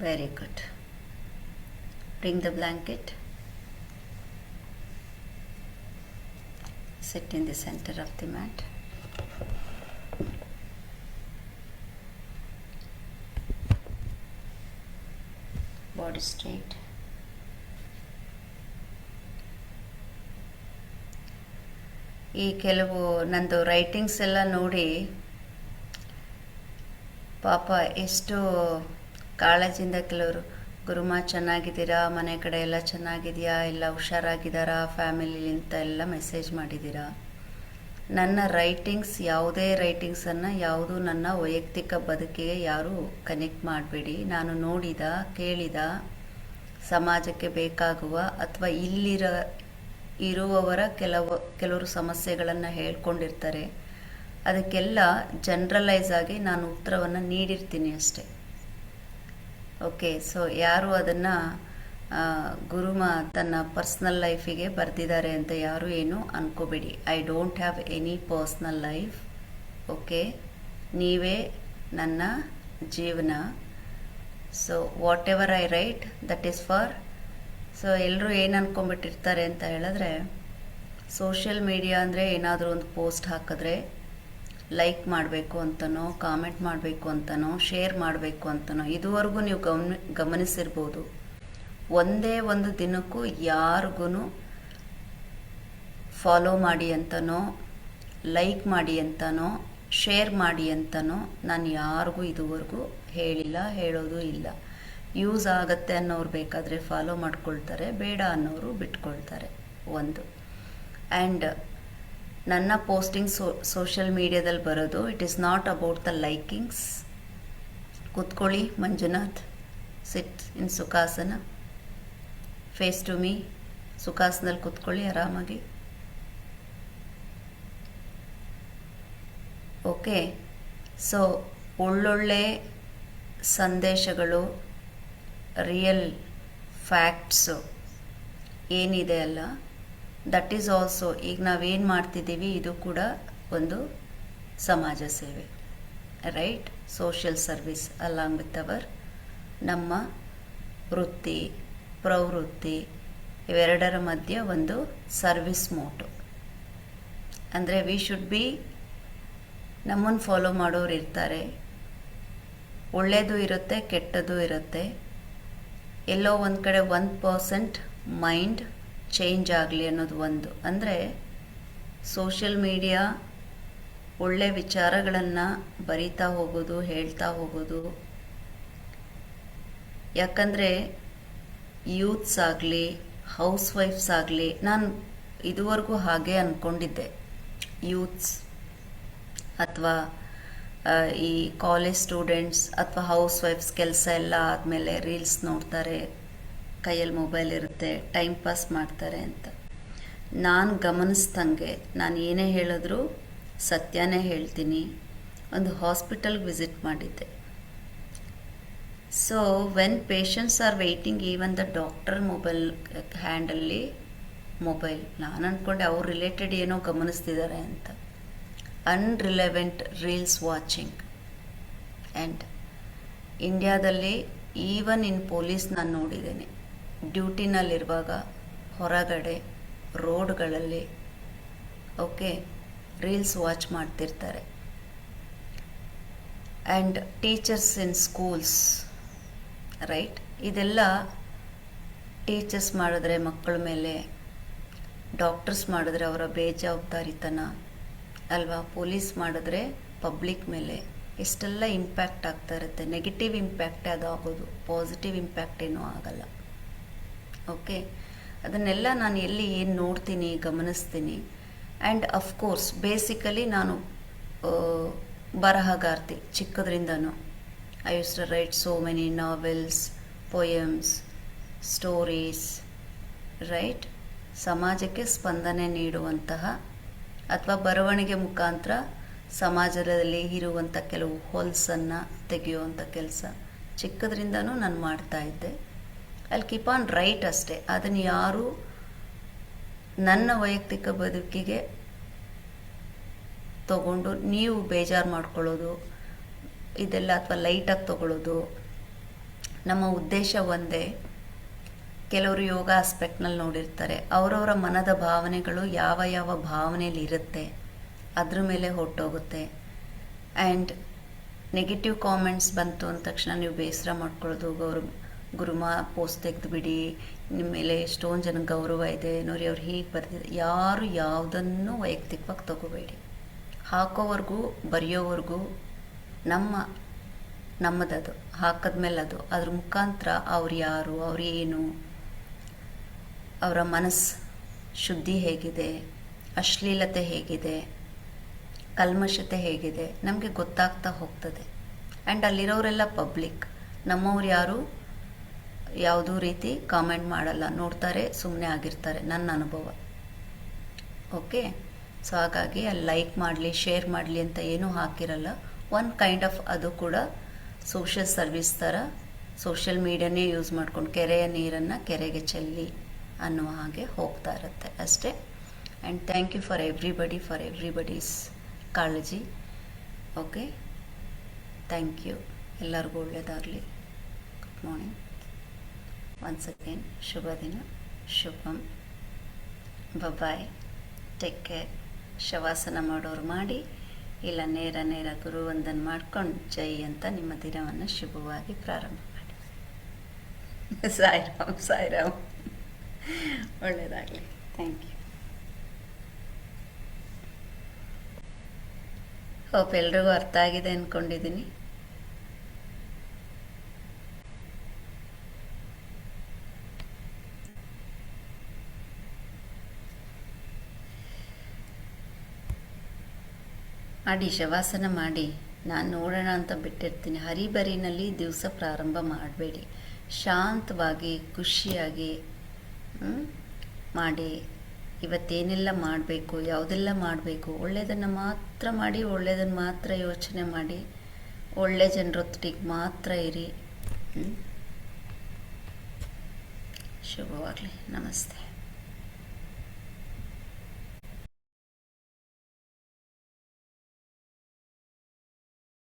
Very good. Bring the blanket. Sit in the center of the mat. Body straight. ಈ ಕೆಲವು ನಂದು writings ಎಲ್ಲ ನೋಡಿ ಪಾಪ ಎಷ್ಟು ಕಾಳಜಿಯಿಂದ ಕೆಲವರು ಗುರುಮ ಚೆನ್ನಾಗಿದ್ದೀರಾ, ಮನೆ ಕಡೆ ಎಲ್ಲ ಚೆನ್ನಾಗಿದೆಯಾ, ಎಲ್ಲ ಹುಷಾರಾಗಿದ್ದಾರಾ ಫ್ಯಾಮಿಲಿ ಅಂತ ಎಲ್ಲ ಮೆಸೇಜ್ ಮಾಡಿದ್ದೀರಾ. ನನ್ನ ರೈಟಿಂಗ್ಸ್ ಯಾವುದೇ ರೈಟಿಂಗ್ಸನ್ನು ಯಾವುದು ನನ್ನ ವೈಯಕ್ತಿಕ ಬದುಕಿಗೆ ಯಾರೂ ಕನೆಕ್ಟ್ ಮಾಡಬೇಡಿ. ನಾನು ನೋಡಿದ ಕೇಳಿದ ಸಮಾಜಕ್ಕೆ ಬೇಕಾಗುವ ಅಥವಾ ಇರುವವರ ಕೆಲವರು ಸಮಸ್ಯೆಗಳನ್ನು ಹೇಳ್ಕೊಂಡಿರ್ತಾರೆ. ಅದಕ್ಕೆಲ್ಲ ಜನರಲೈಸ್ ಆಗಿ ನಾನು ಉತ್ತರವನ್ನು ನೀಡಿರ್ತೀನಿ ಅಷ್ಟೆ. ಓಕೆ, ಸೊ ಯಾರು ಅದನ್ನು ಗುರುಮ ತನ್ನ ಪರ್ಸ್ನಲ್ ಲೈಫಿಗೆ ಬರೆದಿದ್ದಾರೆ ಅಂತ ಯಾರು ಏನು ಅನ್ಕೋಬೇಡಿ. I don't have any personal life. Okay, ನೀವೇ ನನ್ನ ಜೀವನ. So whatever I write that is for. So ಎಲ್ಲರೂ ಏನು ಅಂದ್ಕೊಂಬಿಟ್ಟಿರ್ತಾರೆ ಅಂತ ಹೇಳಿದ್ರೆ, ಸೋಷಿಯಲ್ ಮೀಡಿಯಾ ಅಂದರೆ ಏನಾದರೂ ಒಂದು ಪೋಸ್ಟ್ ಹಾಕಿದ್ರೆ ಲೈಕ್ ಮಾಡಬೇಕು ಅಂತನೋ, ಕಾಮೆಂಟ್ ಮಾಡಬೇಕು ಅಂತನೋ, ಶೇರ್ ಮಾಡಬೇಕು ಅಂತನೋ. ಇದುವರೆಗೂ ನೀವು ಗಮನಿಸಿರ್ಬೋದು, ಒಂದೇ ಒಂದು ದಿನಕ್ಕೂ ಯಾರಿಗೂ ಫಾಲೋ ಮಾಡಿ ಅಂತನೋ, ಲೈಕ್ ಮಾಡಿ ಅಂತನೋ, ಶೇರ್ ಮಾಡಿ ಅಂತನೋ ನಾನು ಯಾರಿಗೂ ಇದುವರೆಗೂ ಹೇಳಿಲ್ಲ, ಹೇಳೋದು ಇಲ್ಲ. ಯೂಸ್ ಆಗುತ್ತೆ ಅನ್ನೋರು ಬೇಕಾದರೆ ಫಾಲೋ ಮಾಡ್ಕೊಳ್ತಾರೆ, ಬೇಡ ಅನ್ನೋರು ಬಿಟ್ಕೊಳ್ತಾರೆ. ಒಂದು ಆ್ಯಂಡ್ ನನ್ನ ಪೋಸ್ಟಿಂಗ್ ಸೋಷಿಯಲ್ ಮೀಡಿಯಾದಲ್ಲಿ ಬರೋದು it is not about the likings. ಕೂತ್ಕೊಳ್ಳಿ Manjunath, sit in sukhasana, face to me. ಸುಖಾಸನದಲ್ಲಿ ಕೂತ್ಕೊಳ್ಳಿ ಆರಾಮಾಗಿ. ಓಕೆ, ಸೊ ಒಳ್ಳೊಳ್ಳೆ ಸಂದೇಶಗಳು, ರಿಯಲ್ ಫ್ಯಾಕ್ಟ್ಸು ಏನಿದೆ ಅಲ್ಲ, ದಟ್ ಈಸ್ ಆಲ್ಸೋ ಈಗ ನಾವೇನು ಮಾಡ್ತಿದ್ದೀವಿ ಇದು ಕೂಡ ಒಂದು ಸಮಾಜ ಸೇವೆ, right? Social service along with our ನಮ್ಮ ವೃತ್ತಿ ಪ್ರವೃತ್ತಿ ಇವೆರಡರ ಮಧ್ಯೆ ಒಂದು ಸರ್ವಿಸ್ ಮೋಟು. ಅಂದರೆ ವಿ ಶುಡ್ ಬಿ, ನಮ್ಮನ್ನು ಫಾಲೋ ಮಾಡೋರು ಇರ್ತಾರೆ, ಒಳ್ಳೆಯದು ಇರುತ್ತೆ ಕೆಟ್ಟದ್ದು ಇರುತ್ತೆ. ಎಲ್ಲೋ ಒಂದು ಕಡೆ 1% ಮೈಂಡ್ ಚೇಂಜ್ ಆಗಲಿ ಅನ್ನೋದು ಒಂದು. ಅಂದರೆ ಸೋಷಿಯಲ್ ಮೀಡಿಯಾ ಒಳ್ಳೆ ವಿಚಾರಗಳನ್ನು ಬರಿತಾ ಹೋಗೋದು, ಹೇಳ್ತಾ ಹೋಗೋದು. ಯಾಕಂದರೆ ಯೂತ್ಸ್ ಆಗಲಿ ಹೌಸ್ ವೈಫ್ಸ್ ಆಗಲಿ, ನಾನು ಇದುವರೆಗೂ ಹಾಗೆ ಅಂದ್ಕೊಂಡಿದ್ದೆ, ಯೂತ್ಸ್ ಅಥವಾ ಈ ಕಾಲೇಜ್ ಸ್ಟೂಡೆಂಟ್ಸ್ ಅಥವಾ ಹೌಸ್ ವೈಫ್ಸ್ ಕೆಲಸ ಎಲ್ಲ ಆದಮೇಲೆ ರೀಲ್ಸ್ ನೋಡ್ತಾರೆ, ಕೈಯಲ್ಲಿ ಮೊಬೈಲ್ ಇರುತ್ತೆ, ಟೈಮ್ ಪಾಸ್ ಮಾಡ್ತಾರೆ ಅಂತ. ನಾನು ಗಮನಿಸ್ದಂಗೆ ನಾನು ಏನೇ ಹೇಳಿದ್ರು ಸತ್ಯನೇ ಹೇಳ್ತೀನಿ. ಒಂದು ಹಾಸ್ಪಿಟಲ್ಗೆ ವಿಸಿಟ್ ಮಾಡಿದ್ದೆ. So when patients are waiting, even the doctor mobile ಹ್ಯಾಂಡಲ್ಲಿ ಮೊಬೈಲ್, ನಾನು ಅಂದ್ಕೊಂಡೆ ಅವ್ರು ರಿಲೇಟೆಡ್ ಏನೋ ಗಮನಿಸ್ತಿದ್ದಾರೆ ಅಂತ. Unrelevant reels watching. ಆ್ಯಂಡ್ ಇಂಡಿಯಾದಲ್ಲಿ ಈವನ್ ಇನ್ ಪೊಲೀಸ್ ನಾನು ನೋಡಿದ್ದೇನೆ, ಡ್ಯೂಟಿನಲ್ಲಿರುವಾಗ ಹೊರಗಡೆ ರೋಡ್ಗಳಲ್ಲಿ ಓಕೆ ರೀಲ್ಸ್ ವಾಚ್ ಮಾಡ್ತಿರ್ತಾರೆ. And teachers in schools, right? ಇದೆಲ್ಲ ಟೀಚರ್ಸ್ ಮಾಡಿದ್ರೆ ಮಕ್ಕಳ ಮೇಲೆ, ಡಾಕ್ಟರ್ಸ್ ಮಾಡಿದ್ರೆ ಅವರ ಬೇಜವಾಬ್ದಾರಿತನ ಅಲ್ವಾ, ಪೊಲೀಸ್ ಮಾಡಿದ್ರೆ ಪಬ್ಲಿಕ್ ಮೇಲೆ ಎಷ್ಟೆಲ್ಲ ಇಂಪ್ಯಾಕ್ಟ್ ಆಗ್ತಾ ಇರುತ್ತೆ. ನೆಗೆಟಿವ್ ಇಂಪ್ಯಾಕ್ಟೇ ಅದು ಆಗೋದು, ಪಾಸಿಟಿವ್ ಇಂಪ್ಯಾಕ್ಟ್ ಏನೂ ಆಗಲ್ಲ. ಓಕೆ, ಅದನ್ನೆಲ್ಲ ನಾನು ಎಲ್ಲಿ ಏನು ನೋಡ್ತೀನಿ, ಗಮನಿಸ್ತೀನಿ. ಆ್ಯಂಡ್ ಅಫ್ಕೋರ್ಸ್ ಬೇಸಿಕಲಿ ನಾನು ಬರಹಗಾರ್ತಿ ಚಿಕ್ಕದ್ರಿಂದನೂ. I use to write so many novels, poems, stories, right? ಸಮಾಜಕ್ಕೆ ಸ್ಪಂದನೆ ನೀಡುವಂತಹ ಅಥವಾ ಬರವಣಿಗೆ ಮುಖಾಂತರ ಸಮಾಜದಲ್ಲಿ ಇರುವಂಥ ಕೆಲವು ಹೊಲಸನ್ನು ತೆಗೆಯುವಂಥ ಕೆಲಸ ಚಿಕ್ಕದ್ರಿಂದನೂ ನಾನು ಮಾಡ್ತಾಯಿದ್ದೆ. ಅಲ್ಲಿ ಕೀಪ್ ಆನ್ ರೈಟ್ ಅಷ್ಟೇ. ಅದನ್ನು ಯಾರೂ ನನ್ನ ವೈಯಕ್ತಿಕ ಬದುಕಿಗೆ ತಗೊಂಡು ನೀವು ಬೇಜಾರು ಮಾಡ್ಕೊಳ್ಳೋದು ಇದೆಲ್ಲ ಅಥವಾ ಲೈಟಾಗಿ ತಗೊಳ್ಳೋದು ನಮ್ಮ ಉದ್ದೇಶ ಒಂದೇ. ಕೆಲವರು ಯೋಗ ಆಸ್ಪೆಕ್ಟ್ನಲ್ಲಿ ನೋಡಿರ್ತಾರೆ, ಅವರವರ ಮನದ ಭಾವನೆಗಳು ಯಾವ ಯಾವ ಭಾವನೆಯಲ್ಲಿ ಇರುತ್ತೆ ಅದ್ರ ಮೇಲೆ ಹೊರಟೋಗುತ್ತೆ. ಆ್ಯಂಡ್ ನೆಗೆಟಿವ್ ಕಾಮೆಂಟ್ಸ್ ಬಂತು ಅಂದ ತಕ್ಷಣ ನೀವು ಬೇಸರ ಮಾಡ್ಕೊಳ್ಳೋದು, ಗುರುಮಾ ಪೋಸ್ಟ್ ತೆಗೆದುಬಿಡಿ, ನಿಮ್ಮ ಮೇಲೆ ಎಷ್ಟೊಂದು ಜನಕ್ಕೆ ಗೌರವ ಇದೆ ನೋಡಿ ಅವ್ರು ಹೀಗೆ ಬರ್ತಿದೆ. ಯಾರು ಯಾವುದನ್ನು ವೈಯಕ್ತಿಕವಾಗಿ ತಗೋಬೇಡಿ. ಹಾಕೋವರೆಗೂ ಬರೆಯೋವರೆಗೂ ನಮ್ಮದದು ಹಾಕಿದ್ಮೇಲೆ ಅದು ಅದ್ರ ಮುಖಾಂತರ ಅವ್ರು ಯಾರು, ಅವ್ರು ಏನು, ಅವರ ಮನಸ್ಸು ಶುದ್ಧಿ ಹೇಗಿದೆ, ಅಶ್ಲೀಲತೆ ಹೇಗಿದೆ, ಕಲ್ಮಶತೆ ಹೇಗಿದೆ ನಮಗೆ ಗೊತ್ತಾಗ್ತಾ ಹೋಗ್ತದೆ. ಆ್ಯಂಡ್ ಅಲ್ಲಿರೋರೆಲ್ಲ ಪಬ್ಲಿಕ್, ನಮ್ಮವ್ರು ಯಾರು ಯಾವುದೂ ರೀತಿ ಕಾಮೆಂಟ್ ಮಾಡಲ್ಲ, ನೋಡ್ತಾರೆ ಸುಮ್ಮನೆ ಆಗಿರ್ತಾರೆ, ನನ್ನ ಅನುಭವ. ಓಕೆ, ಸೊ ಹಾಗಾಗಿ ಅಲ್ಲಿ ಲೈಕ್ ಮಾಡಲಿ ಶೇರ್ ಮಾಡಲಿ ಅಂತ ಏನೂ ಹಾಕಿರಲ್ಲ. ಒನ್ ಕೈಂಡ್ ಆಫ್ ಅದು ಕೂಡ ಸೋಷಿಯಲ್ ಸರ್ವಿಸ್ ಥರ ಸೋಷಿಯಲ್ ಮೀಡಿಯಾನೇ ಯೂಸ್ ಮಾಡ್ಕೊಂಡು ಕೆರೆಯ ನೀರನ್ನು ಕೆರೆಗೆ ಚೆಲ್ಲಿ ಅನ್ನುವ ಹಾಗೆ ಹೋಗ್ತಾ ಇರುತ್ತೆ ಅಷ್ಟೇ. And thank you for everybody's ಕಾಳಜಿ. Okay, thank you. ಎಲ್ಲರಿಗೂ ಒಳ್ಳೆಯದಾಗಲಿ. Good morning once again. ಶುಭ ದಿನ, ಶುಭಂ. Bye, take care. ಶವಾಸನ ಮಾಡೋರು ಮಾಡಿ, ಇಲ್ಲ ನೇರ ಗುರುವಂದನ್ ಮಾಡ್ಕೊಂಡು ಜೈ ಅಂತ ನಿಮ್ಮ ದಿನವನ್ನು ಶುಭವಾಗಿ ಪ್ರಾರಂಭ ಮಾಡಿ. ಸಾಯಿರಾಮ್. ಒಳ್ಳೆಯದಾಗಲಿ. Thank you. ಹೋಪ್ ಎಲ್ರಿಗೂ ಅರ್ಥ ಆಗಿದೆ ಅಂದ್ಕೊಂಡಿದ್ದೀನಿ. ಮಾಡಿ, ಶವಾಸನ ಮಾಡಿ. ನಾನು ನೋಡೋಣ ಅಂತ ಬಿಟ್ಟಿರ್ತೀನಿ. ಹರಿಬರಿನಲ್ಲಿ ದಿವಸ ಪ್ರಾರಂಭ ಮಾಡಬೇಡಿ. ಶಾಂತವಾಗಿ ಖುಷಿಯಾಗಿ ಮಾಡಿ. ಇವತ್ತೇನೆಲ್ಲ ಮಾಡಬೇಕು, ಯಾವುದೆಲ್ಲ ಮಾಡಬೇಕು, ಒಳ್ಳೆಯದನ್ನು ಮಾತ್ರ ಮಾಡಿ, ಒಳ್ಳೆಯದನ್ನು ಮಾತ್ರ ಯೋಚನೆ ಮಾಡಿ, ಒಳ್ಳೆ ಜನರೊತ್ತಿಗೆ ಮಾತ್ರ ಇರಿ. ಶುಭವಾಗಲಿ. ನಮಸ್ತೆ.